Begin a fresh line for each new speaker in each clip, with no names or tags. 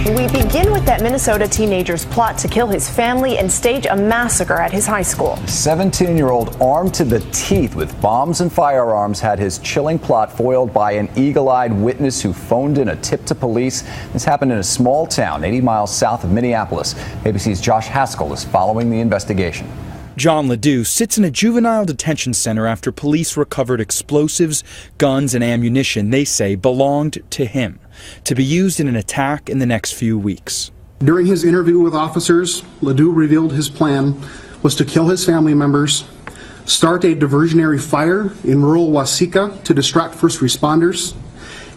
We begin with that Minnesota teenager's plot to kill his family and stage a massacre at his high school.
17-year-old armed to the teeth with bombs and firearms had his chilling plot foiled by an eagle-eyed witness who phoned in a tip to police. This happened in a small town 80 miles south of Minneapolis. ABC's Josh Haskell is following the investigation.
John Ledoux sits in a juvenile detention center after police recovered explosives, guns, and ammunition they say belonged to him, to be used in an attack in the next few weeks.
During his interview with officers, Ledoux revealed his plan was to kill his family members, start a diversionary fire in rural Waseca to distract first responders,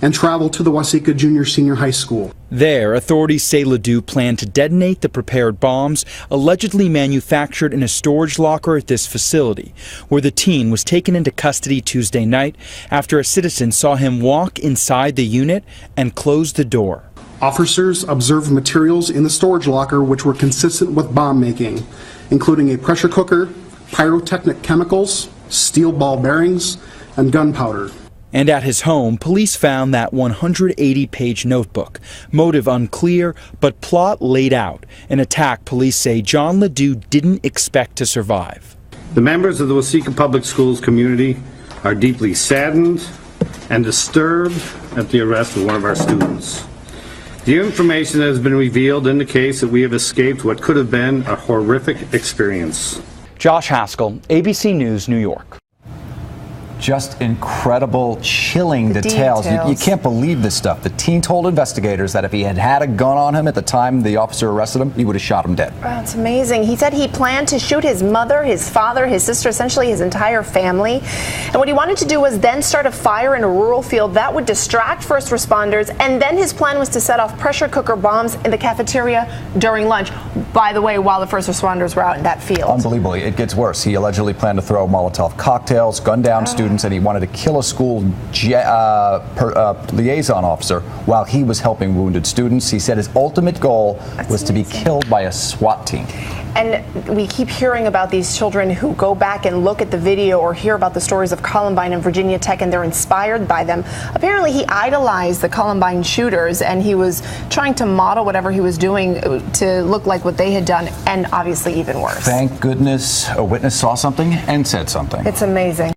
and travel to the Waseca Junior-Senior High School.
There, authorities say Ledoux planned to detonate the prepared bombs allegedly manufactured in a storage locker at this facility, where the teen was taken into custody Tuesday night after a citizen saw him walk inside the unit and close the door.
Officers observed materials in the storage locker which were consistent with bomb making, including a pressure cooker, pyrotechnic chemicals, steel ball bearings, and gunpowder.
And at his home, police found that 180-page notebook. Motive unclear, but plot laid out. An attack police say John Ledoux didn't expect to survive.
The members of the Waseca Public Schools community are deeply saddened and disturbed at the arrest of one of our students. The information that has been revealed indicates that we have escaped what could have been a horrific experience.
Josh Haskell, ABC News, New York.
Just incredible, chilling details. You can't believe this stuff. The teen told investigators that if he had had a gun on him at the time the officer arrested him, he would have shot him dead.
Oh, it's amazing. He said he planned to shoot his mother, his father, his sister, essentially his entire family. And what he wanted to do was then start a fire in a rural field that would distract first responders. And then his plan was to set off pressure cooker bombs in the cafeteria during lunch. By the way, while the first responders were out in that field.
Unbelievably, it gets worse. He allegedly planned to throw Molotov cocktails, gun down students, and he wanted to kill a school liaison officer while he was helping wounded students. He said his ultimate goal was to be killed by a SWAT team.
And we keep hearing about these children who go back and look at the video or hear about the stories of Columbine and Virginia Tech, and they're inspired by them. Apparently, he idolized the Columbine shooters, and he was trying to model whatever he was doing to look like what they had done, and obviously even worse.
Thank goodness a witness saw something and said something.
It's amazing.